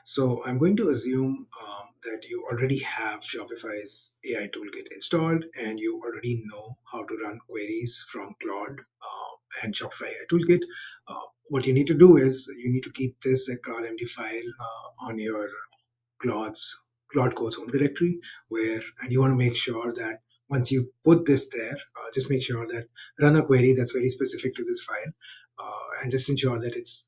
So I'm going to assume that you already have Shopify's AI Toolkit installed and you already know how to run queries from Claude and Shopify AI Toolkit. What you need to do is you need to keep this CLAUDE.md file on your Claude Code's home directory, and you want to make sure that once you put this there, just make sure that run a query that's very specific to this file, and just ensure that it's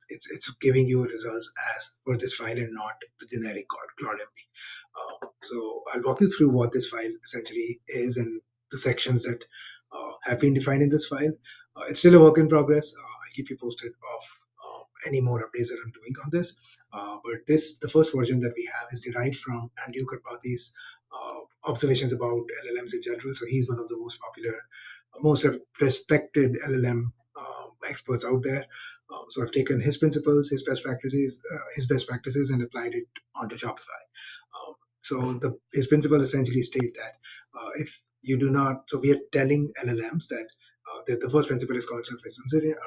giving you results as per this file and not the generic Claude.md. So I'll walk you through what this file essentially is and the sections that have been defined in this file. It's still a work in progress. I'll keep you posted of any more updates that I'm doing on this. But the first version that we have is derived from Andrej Karpathy's observations about LLMs in general. So he's one of the most popular, most respected LLM experts out there. So I've taken his principles, his best practices, and applied it onto Shopify. His principles essentially state that if you do not, so we are telling LLMs that the first principle is called surface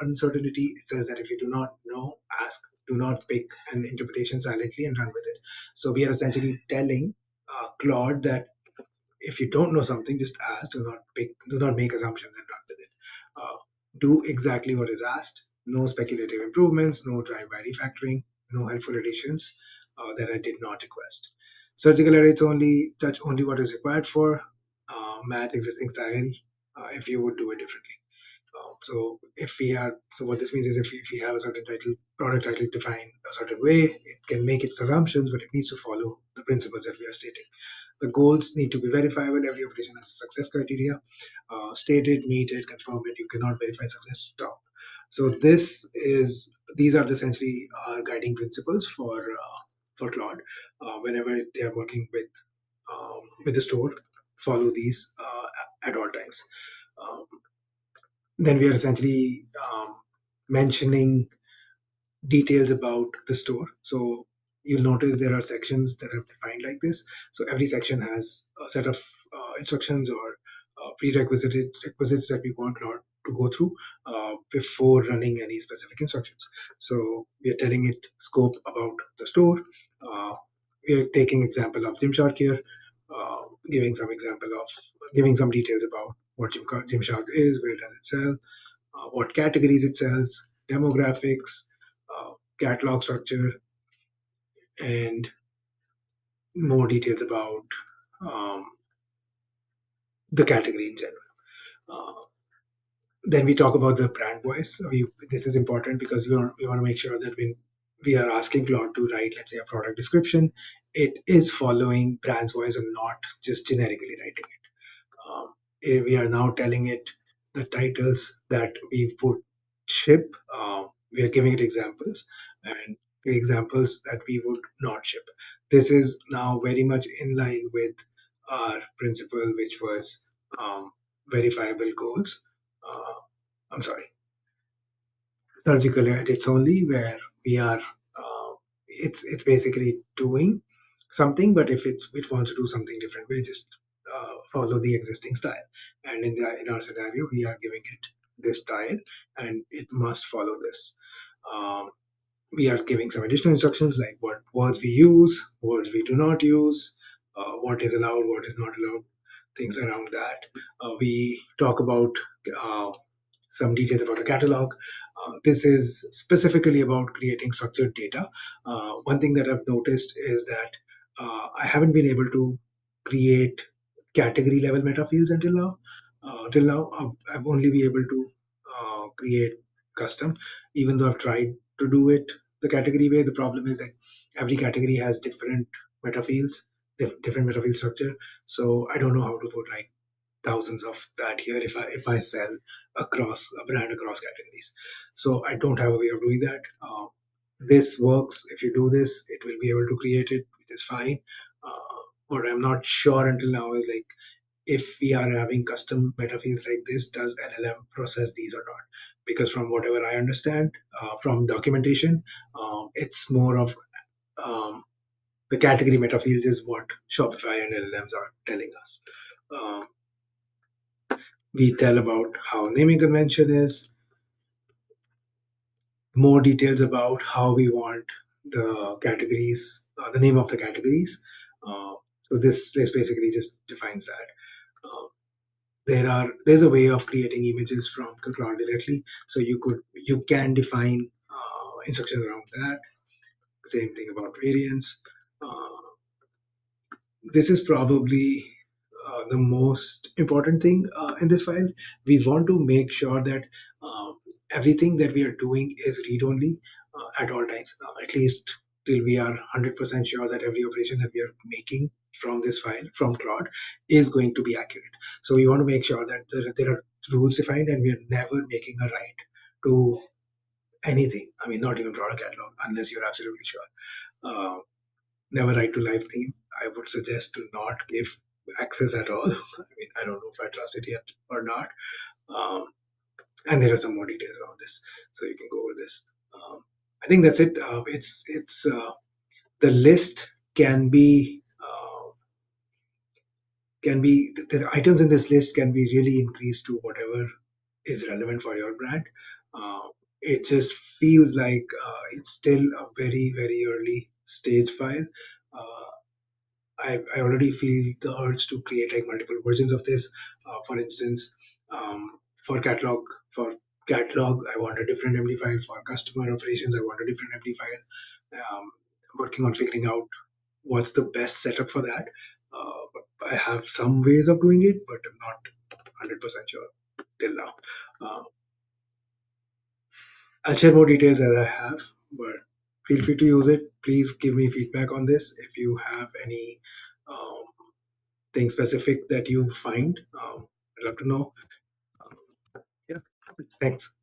uncertainty. It says that if you do not know, ask. Do not pick an interpretation silently and run with it. So we are essentially telling Claude that if you don't know something, just ask. Do not make assumptions and run with it. Do exactly what is asked. No speculative improvements. No drive-by refactoring. No helpful additions that I did not request. Surgical edits only. Touch only what is required for. Match existing style if you would do it differently. So what this means is if we have a certain product title defined a certain way, it can make its assumptions, but it needs to follow the principles that we are stating. The goals need to be verifiable. Every operation has a success criteria. State it, meet it, confirm it. You cannot verify success. Stop. So these are essentially our guiding principles for Claude. Whenever they are working with the store, follow these at all times. Then we are essentially mentioning details about the store. So you'll notice there are sections that are defined like this. So every section has a set of instructions or requisites that we want Claude to go through before running any specific instructions. So we are telling it scope about the store. We are taking example of Gymshark here, giving some details about what Gymshark is, where does it sell, what categories it sells, demographics, catalog structure, and more details about the category in general. Then we talk about the brand voice. This is important because we want to make sure that when we are asking Claude to write, let's say, a product description, it is following brand's voice and not just generically writing it. We are now telling it the titles that we would ship. We are giving it examples and the examples that we would not ship. This is now very much in line with our principle, which was verifiable goals. I'm sorry, surgical edits only, where we are. It's basically doing something, but if it wants to do something different, we just follow the existing style. And in our scenario, we are giving it this style, and it must follow this. We are giving some additional instructions like what words we use, words we do not use, what is allowed, what is not allowed, things around that. We talk about some details about the catalog. This is specifically about creating structured data. One thing that I've noticed is that I haven't been able to create category level metafields until now. Till now, I've only been able to create custom, even though I've tried to do it the category way. The problem is that every category has different metafields, different metafield structure. So I don't know how to put like thousands of that here if I sell across a brand across categories. So I don't have a way of doing that. This works. If you do this, it will be able to create it, which is fine. What I'm not sure until now is like if we are having custom metafields like this, does LLM process these or not? Because from whatever I understand from documentation, it's more of the category metafields is what Shopify and LLMs are telling us. We tell about how naming convention is, more details about how we want the categories, the name of the categories. So this basically just defines that. Uh, there's a way of creating images from Cloud directly, so you can define instructions around that. Same thing about variance. Uh, this is probably the most important thing in this file. We want to make sure that uh, everything that we are doing is read only at all times, at least till we are 100% sure that every operation that we are making from this file, from Claude, is going to be accurate. So we want to make sure that there are rules defined and we are never making a write to anything. I mean, not even product catalog, unless you're absolutely sure. Uh, Never write to live theme. I would suggest to not give access at all. I mean, I don't know if I trust it yet or not. Um, and there are some more details around this, so you can go over this. I think that's it. It's The list can be the items in this list can be really increased to whatever is relevant for your brand. Uh, it just feels like it's still a very early stage file. Uh, I already feel the urge to create like multiple versions of this. For instance, for catalog, for catalog, I want a different MD file. For customer operations, I want a different MD file. Working on figuring out what's the best setup for that. I have some ways of doing it, but I'm not 100% sure till now. Uh, I'll share more details as I have, but feel free to use it. Please give me feedback on this if you have any um, thing specific that you find. I'd love to know. Yeah, thanks.